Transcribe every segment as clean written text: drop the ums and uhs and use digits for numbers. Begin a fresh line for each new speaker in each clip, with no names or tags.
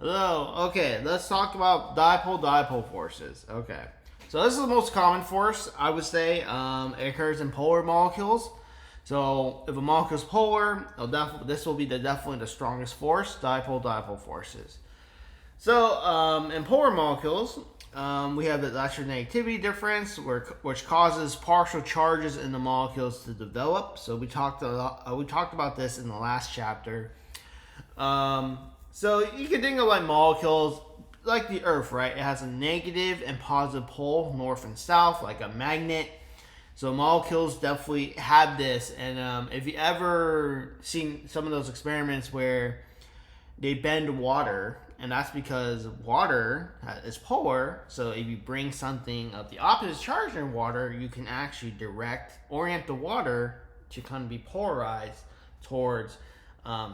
Hello. Okay, let's talk about dipole-dipole forces. Okay. So this is the most common force, I would say. It occurs in polar molecules. So if a molecule is polar, this will be definitely the strongest force, dipole-dipole forces. So in polar molecules, we have the electronegativity difference, which causes partial charges in the molecules to develop. So we talked about this in the last chapter. So you can think of like molecules like the Earth, right? It has a negative and positive pole, north and south, like a magnet. So molecules definitely have this. And if you ever seen some of those experiments where they bend water, and that's because water is polar. So if you bring something of the opposite charge in water, you can actually orient the water to kind of be polarized towards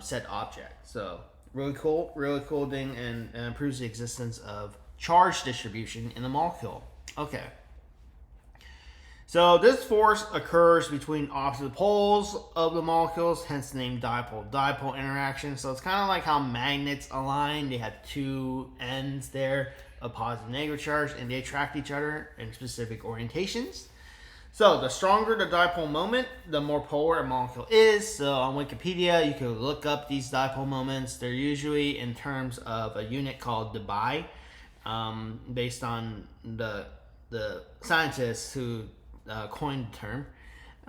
said object. So really cool thing, and proves the existence of charge distribution in the molecule. Okay. So this force occurs between opposite poles of the molecules, hence the name dipole-dipole interaction. So it's kind of like how magnets align. They have two ends there, a positive and negative charge, and they attract each other in specific orientations. So the stronger the dipole moment, the more polar a molecule is. So on Wikipedia, you can look up these dipole moments. They're usually in terms of a unit called debye, based on the scientists who coined the term.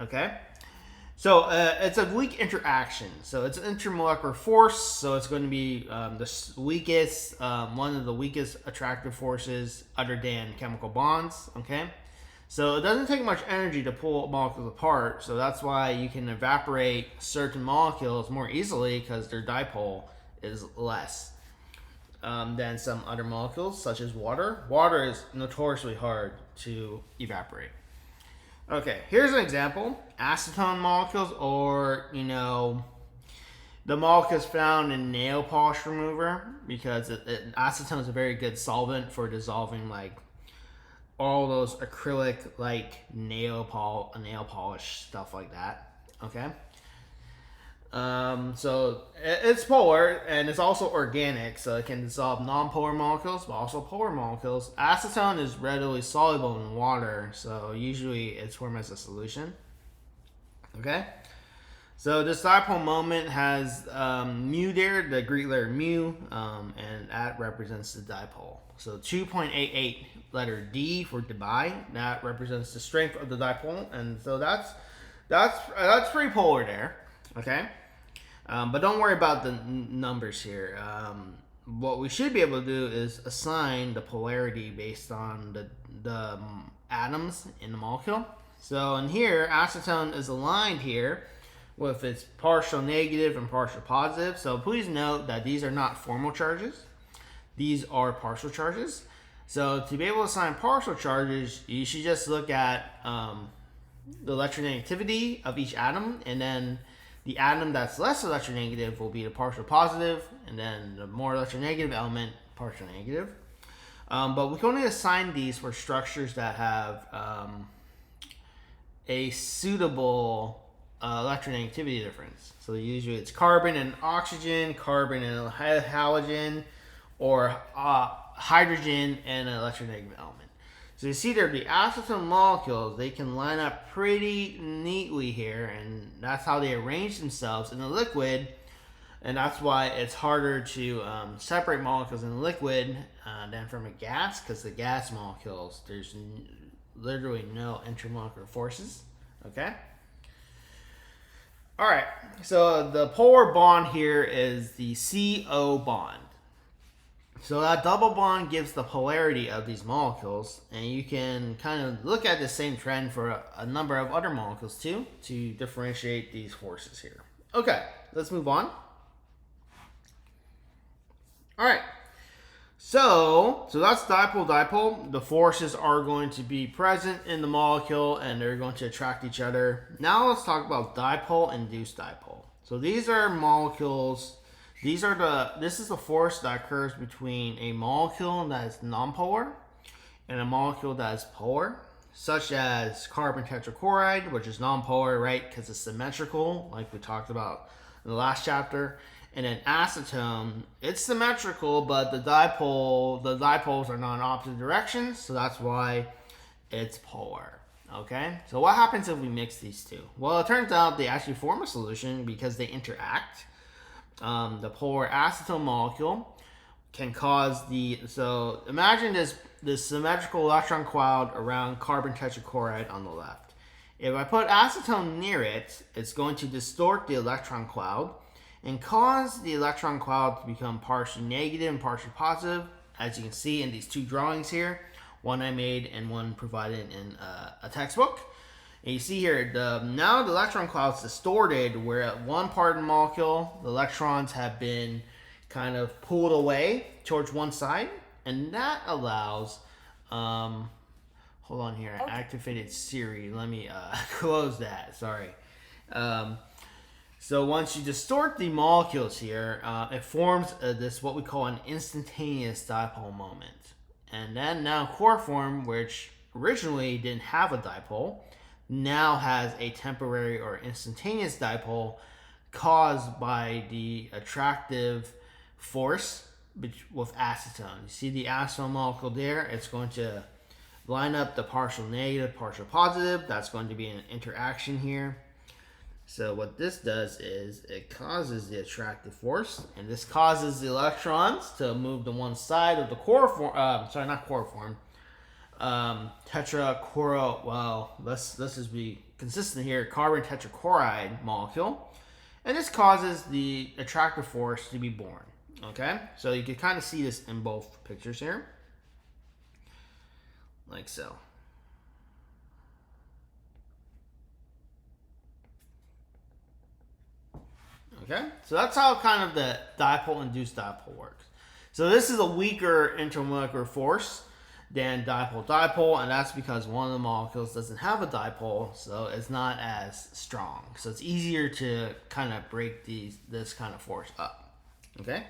Okay, so it's a weak interaction. So it's an intermolecular force. So it's going to be the weakest, one of the weakest attractive forces other than chemical bonds. Okay. So it doesn't take much energy to pull molecules apart, so that's why you can evaporate certain molecules more easily because their dipole is less than some other molecules, such as water. Water is notoriously hard to evaporate. Okay, here's an example. Acetone molecules, or, the molecules found in nail polish remover, because acetone is a very good solvent for dissolving, like, all those acrylic like nail polish stuff like that. Okay. So it's polar, and it's also organic, so it can dissolve non-polar molecules but also polar molecules. Acetone is readily soluble in water, so usually it's formed as a solution. Okay. So this dipole moment has mu there, the Greek letter mu, and that represents the dipole. So 2.88 letter D for debye, that represents the strength of the dipole, and so that's pretty polar there. Okay, but don't worry about the numbers here. What we should be able to do is assign the polarity based on the atoms in the molecule. So in here, acetone is aligned here with its partial negative and partial positive. So please note that these are not formal charges. These are partial charges. So to be able to assign partial charges, you should just look at the electronegativity of each atom, and then the atom that's less electronegative will be the partial positive, and then the more electronegative element, partial negative. But we can only assign these for structures that have a suitable electronegativity difference. So usually it's carbon and oxygen, carbon and halogen, or hydrogen and an electronegative element. So you see there, the acetone molecules, they can line up pretty neatly here, and that's how they arrange themselves in the liquid, and that's why it's harder to separate molecules in the liquid than from a gas, because the gas molecules, there's literally no intermolecular forces. Okay. All right, so the polar bond here is the CO bond. So that double bond gives the polarity of these molecules, and you can kind of look at the same trend for a number of other molecules too to differentiate these forces here. Okay, let's move on. All right, so that's dipole-dipole. The forces are going to be present in the molecule, and they're going to attract each other. Now let's talk about dipole-induced dipole. So these are molecules. This is the force that occurs between a molecule that is nonpolar and a molecule that is polar, such as carbon tetrachloride, which is nonpolar, right, because it's symmetrical, like we talked about in the last chapter, And then acetone, it's symmetrical, but the dipoles are not in opposite directions, so that's why it's polar. Okay, so what happens if we mix these two? Well, it turns out they actually form a solution because they interact. The polar acetone molecule can cause so imagine this symmetrical electron cloud around carbon tetrachloride on the left. If I put acetone near it, it's going to distort the electron cloud and cause the electron cloud to become partially negative and partially positive, as you can see in these two drawings here, one I made and one provided in a textbook. And you see here, now the electron cloud's distorted, where at one part of the molecule, the electrons have been kind of pulled away towards one side, and that allows, hold on here, I activated Siri, let me close that, sorry. So once you distort the molecules here, it forms this what we call an instantaneous dipole moment. And then now chloroform, which originally didn't have a dipole, now has a temporary or instantaneous dipole caused by the attractive force with acetone. You see the acetone molecule there? It's going to line up the partial negative, partial positive. That's going to be an interaction here. So what this does is it causes the attractive force, and this causes the electrons to move to one side of the let's just be consistent here, carbon tetrachloride molecule, and this causes the attractive force to be born. Okay, so you can kind of see this in both pictures here, like so. Okay, so that's how kind of the dipole-induced dipole works. So this is a weaker intermolecular force than dipole-dipole, and that's because one of the molecules doesn't have a dipole, so it's not as strong. So it's easier to kind of break this kind of force up. Okay?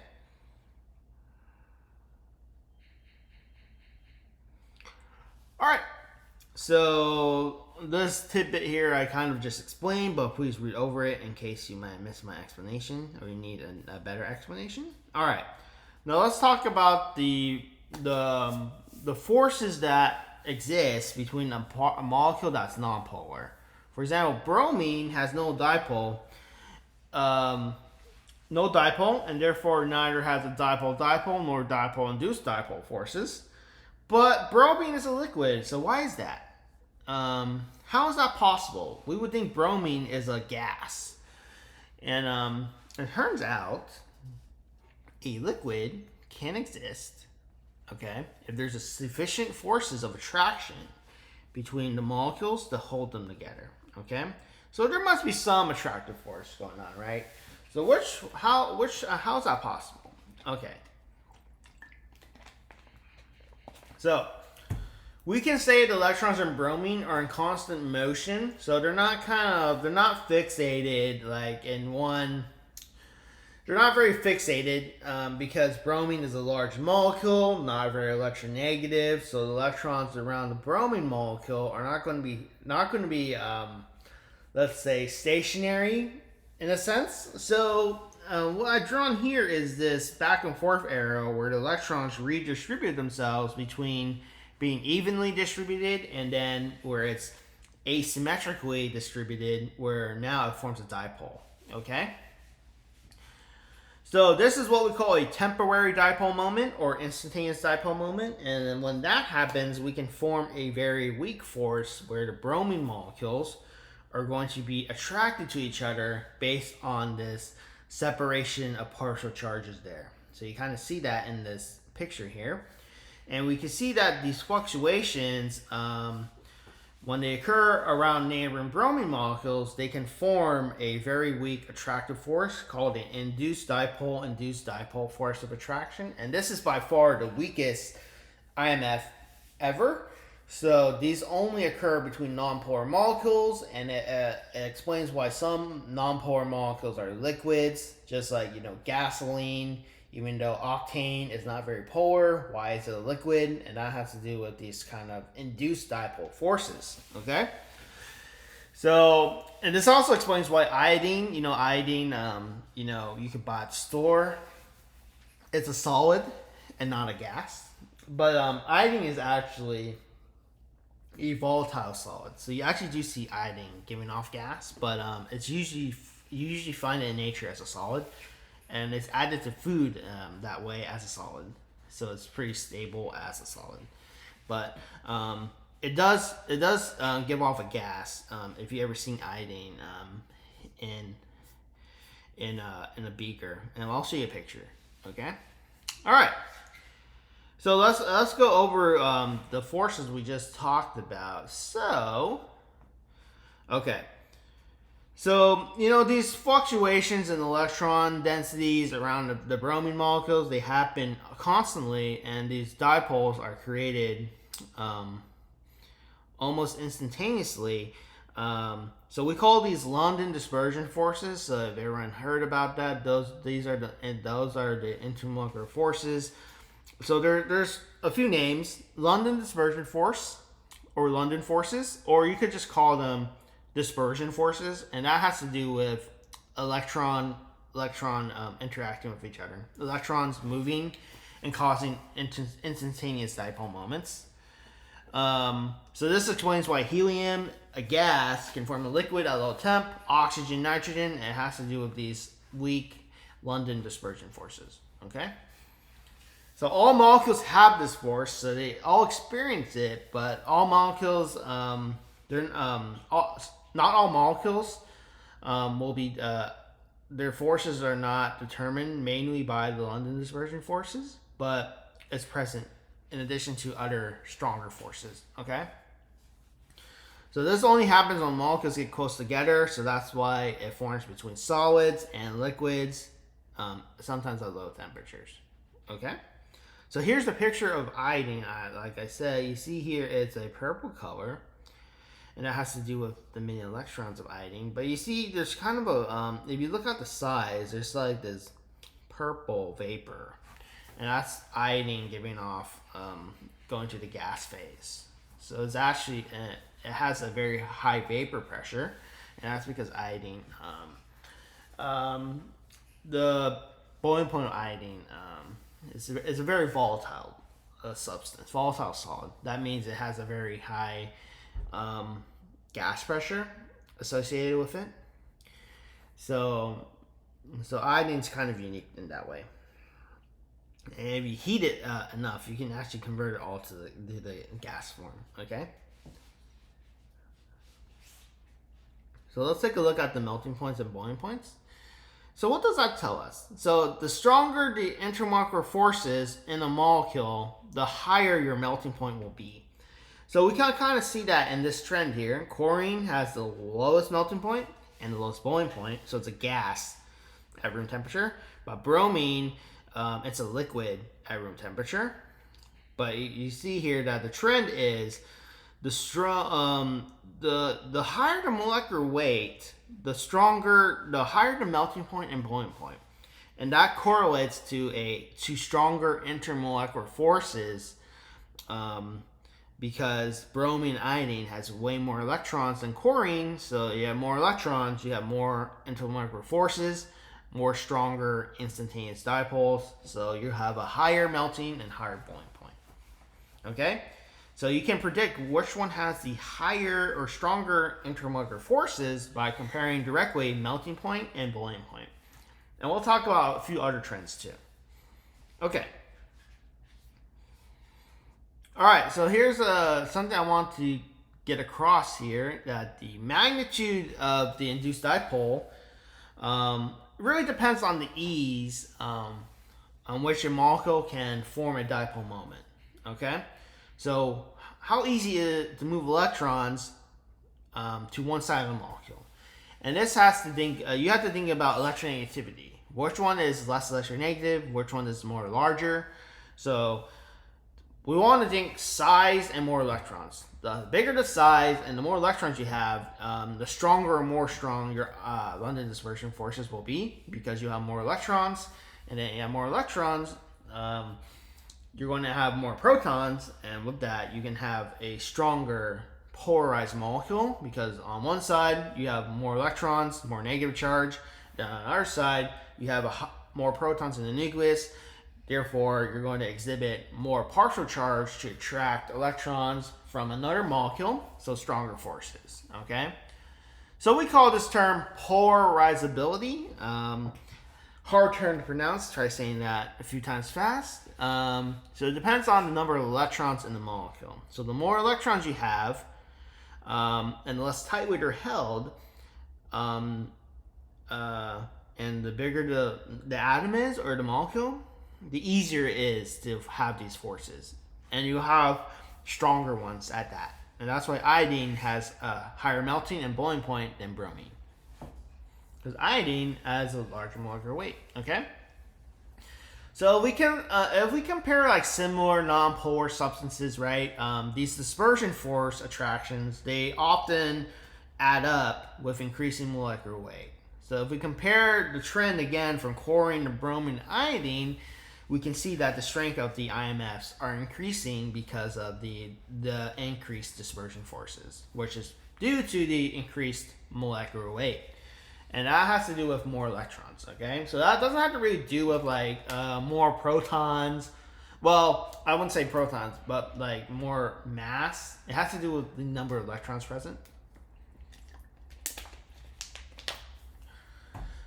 All right, so this tidbit here I kind of just explained, but please read over it in case you might miss my explanation or you need a better explanation. All right, now let's talk about the forces that exist between a molecule that's nonpolar. For example, bromine has no dipole, and therefore neither has a dipole-dipole nor dipole-induced dipole forces. But bromine is a liquid, so why is that? How is that possible? We would think bromine is a gas. And it turns out a liquid can exist, okay, if there's a sufficient forces of attraction between the molecules to hold them together, okay? So there must be some attractive force going on, right? So how is that possible? Okay. So we can say the electrons in bromine are in constant motion, so they're not fixated like in one. They're not very fixated because bromine is a large molecule, not very electronegative. So the electrons around the bromine molecule are not going to be let's say stationary in a sense. So what I've drawn here is this back and forth arrow where the electrons redistribute themselves between being evenly distributed and then where it's asymmetrically distributed, where now it forms a dipole. Okay? So this is what we call a temporary dipole moment or instantaneous dipole moment. And then when that happens, we can form a very weak force where the bromine molecules are going to be attracted to each other based on this separation of partial charges there. So you kind of see that in this picture here. And we can see that these fluctuations, when they occur around neighboring bromine molecules, they can form a very weak attractive force called an induced dipole force of attraction. And this is by far the weakest IMF ever. So these only occur between nonpolar molecules, and it explains why some nonpolar molecules are liquids, just like, gasoline. Even though octane is not very polar, why is it a liquid? And that has to do with these kind of induced dipole forces, okay? So, and this also explains why iodine, you can buy at the store. It's a solid and not a gas. But iodine is actually a volatile solid. So you actually do see iodine giving off gas, but it's you usually find it in nature as a solid, and it's added to food that way as a solid. So it's pretty stable as a solid. But it does give off a gas. If you ever seen iodine in a beaker, and I'll show you a picture. Okay. All right. So let's go over the forces we just talked about. So, okay. So, these fluctuations in electron densities around the bromine molecules, they happen constantly, and these dipoles are created almost instantaneously. So we call these London dispersion forces. So if everyone heard about that, those are the intermolecular forces. So there's a few names: London dispersion force, or London forces, or you could just call them dispersion forces, and that has to do with electron interacting with each other, electrons moving and causing instantaneous dipole moments. So this explains why helium, a gas, can form a liquid at low temp. Oxygen, nitrogen, it has to do with these weak London dispersion forces. Okay. So all molecules have this force, so they all experience it, but all molecules, not all molecules will be, their forces are not determined mainly by the London dispersion forces, but it's present in addition to other stronger forces, okay? So this only happens when molecules get close together, so that's why it forms between solids and liquids, sometimes at low temperatures, okay? So here's the picture of iodine. Like I said, you see here it's a purple color, and that has to do with the many electrons of iodine. But you see there's kind of a, if you look at the size, there's like this purple vapor, and that's iodine giving off, going to the gas phase. So it's actually, it has a very high vapor pressure, and that's because iodine, the boiling point of iodine, it's a very volatile substance, volatile solid. That means it has a very high gas pressure associated with it. So iodine's kind of unique in that way. And if you heat it enough, you can actually convert it all to the gas form. Okay. So let's take a look at the melting points and boiling points. So what does that tell us? So the stronger the intermolecular forces in a molecule, the higher your melting point will be. So we can kind of see that in this trend here. Chlorine has the lowest melting point and the lowest boiling point, so it's a gas at room temperature. But bromine, it's a liquid at room temperature. But you see here that the trend is the higher the molecular weight, the higher the melting point and boiling point. And that correlates to stronger intermolecular forces, because bromine and iodine has way more electrons than chlorine. So you have more electrons, you have more intermolecular forces, more stronger instantaneous dipoles. So you have a higher melting and higher boiling point. Okay? So you can predict which one has the higher or stronger intermolecular forces by comparing directly melting point and boiling point. And we'll talk about a few other trends too. Okay. All right, so here's something I want to get across here, that the magnitude of the induced dipole really depends on the ease on which a molecule can form a dipole moment. Okay? So how easy is it to move electrons to one side of a molecule? And this has to think, you have to think about electronegativity. Which one is less electronegative? Which one is more larger? So we want to think size and more electrons. The bigger the size and the more electrons you have, the stronger or more strong your London dispersion forces will be, because you have more electrons, and then you have more electrons, you're going to have more protons, and with that you can have a stronger polarized molecule, because on one side you have more electrons, more negative charge. Then on the other side you have more protons in the nucleus. Therefore, you're going to exhibit more partial charge to attract electrons from another molecule, so stronger forces, okay? So we call this term polarizability. Hard term to pronounce, try saying that a few times fast. So it depends on the number of electrons in the molecule. So the more electrons you have, and the less tightly they're held, and the bigger the atom is, or the molecule, the easier it is to have these forces. And you have stronger ones at that. And that's why iodine has a higher melting and boiling point than bromine. Because iodine has a larger molecular weight, okay? So if we compare like similar non-polar substances, right, these dispersion force attractions, they often add up with increasing molecular weight. So if we compare the trend again from chlorine to bromine to iodine, we can see that the strength of the IMFs are increasing because of the increased dispersion forces, which is due to the increased molecular weight. And that has to do with more electrons, okay? So that doesn't have to really do with like more protons. Well, I wouldn't say protons, but like more mass. It has to do with the number of electrons present.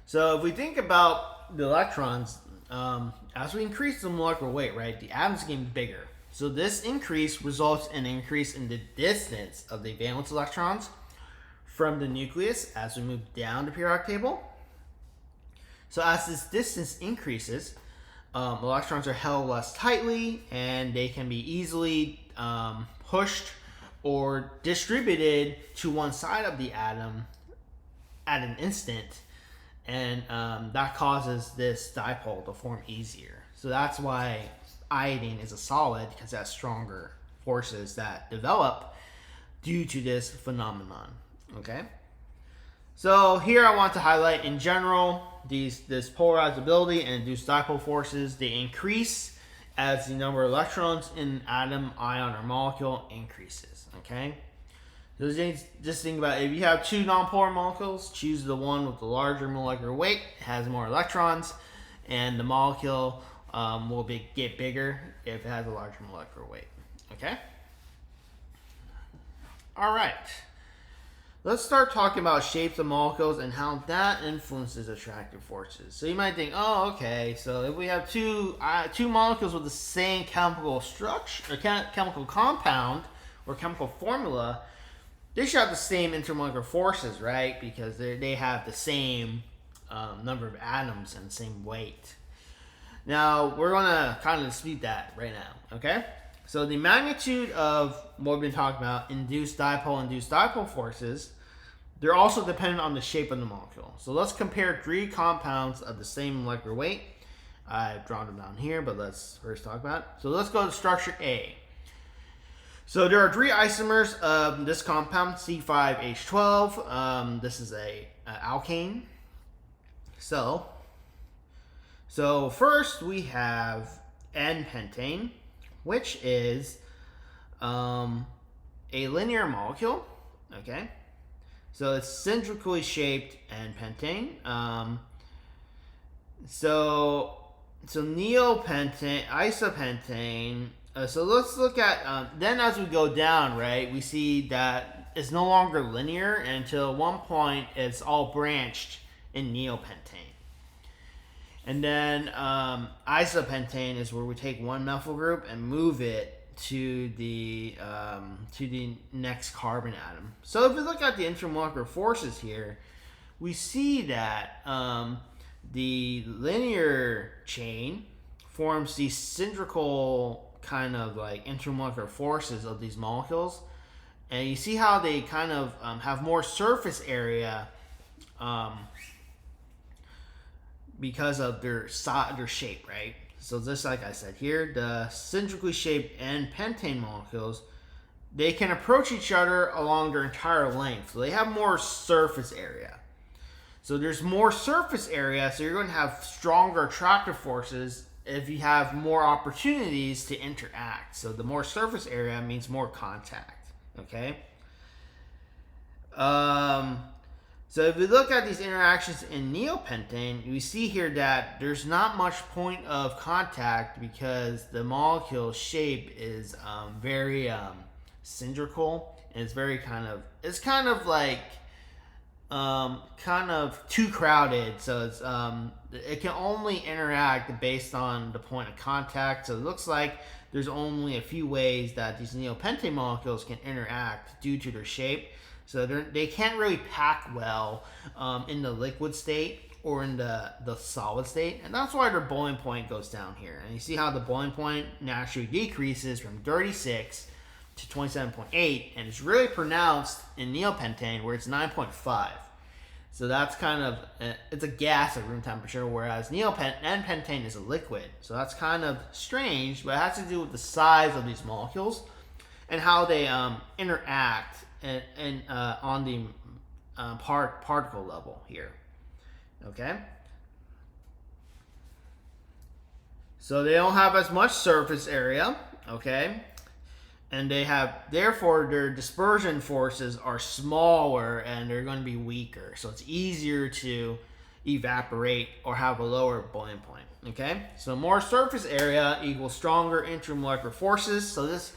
So if we think about the electrons, as we increase the molecular weight, right, the atoms getting bigger. So this increase results in an increase in the distance of the valence electrons from the nucleus as we move down the periodic table. So as this distance increases, electrons are held less tightly and they can be easily pushed or distributed to one side of the atom at an instant. And that causes this dipole to form easier. So that's why iodine is a solid, because it has stronger forces that develop due to this phenomenon. Okay. So here I want to highlight in general this polarizability and induced dipole forces. They increase as the number of electrons in an atom, ion, or molecule increases. Okay. So just think about it. If you have two nonpolar molecules, choose the one with the larger molecular weight. It has more electrons, and the molecule will get bigger if it has a larger molecular weight. Okay? All right. Let's start talking about shapes of molecules and how that influences attractive forces. So you might think, oh, okay, so if we have two molecules with the same chemical structure, or chemical compound, or chemical formula, they should have the same intermolecular forces, right? Because they have the same number of atoms and the same weight. Now, we're going to kind of dispute that right now, okay? So the magnitude of what we've been talking about, induced dipole forces, they're also dependent on the shape of the molecule. So let's compare three compounds of the same molecular weight. I've drawn them down here, but let's first talk about it. So let's go to structure A. So there are three isomers of this compound, C5H12. This is a alkane. So first we have N-pentane, which is a linear molecule. Okay, so it's cylindrically shaped N-pentane. So neopentane, isopentane. So let's look at, then as we go down, right, we see that it's no longer linear, until at one point it's all branched in neopentane. And then isopentane is where we take one methyl group and move it to the next carbon atom. So if we look at the intermolecular forces here, we see that the linear chain forms these cylindrical kind of like intermolecular forces of these molecules, and you see how they kind of have more surface area because of their shape, right? So just like I said here, the cylindrically shaped N-pentane molecules, they can approach each other along their entire length, so they have more surface area. So there's more surface area, so you're going to have stronger attractive forces if you have more opportunities to interact. So the more surface area means more contact, okay? So if we look at these interactions in neopentane, we see here that there's not much point of contact because the molecule shape is very cylindrical, and it's very kind of like kind of too crowded. So it's it can only interact based on the point of contact. So it looks like there's only a few ways that these neopentane molecules can interact due to their shape. So they can't really pack well in the liquid state or in the solid state. And that's why their boiling point goes down here. And you see how the boiling point naturally decreases from 36 to 27.8. And it's really pronounced in neopentane where it's 9.5. So that's kind of, it's a gas at room temperature, whereas pentane is a liquid. So that's kind of strange, but it has to do with the size of these molecules and how they interact and on the particle level here. Okay, so they don't have as much surface area. Okay, and they have, therefore their dispersion forces are smaller and they're going to be weaker. So it's easier to evaporate or have a lower boiling point. Okay, so more surface area equals stronger intermolecular forces. So this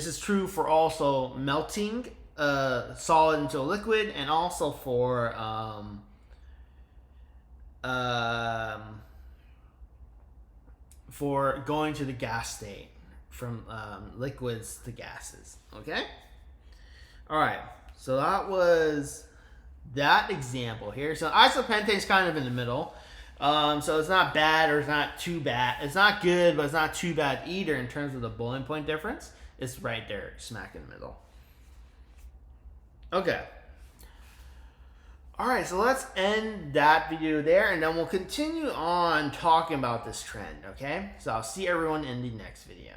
is true for also melting solid into a liquid, and also for going to the gas state from liquids to gases. Okay. All right. So that was that example here. So isopentane is kind of in the middle. So it's not bad or it's not too bad. It's not good, but it's not too bad either in terms of the boiling point difference. It's right there, smack in the middle. Okay. All right, so let's end that video there, and then we'll continue on talking about this trend, okay? So I'll see everyone in the next video.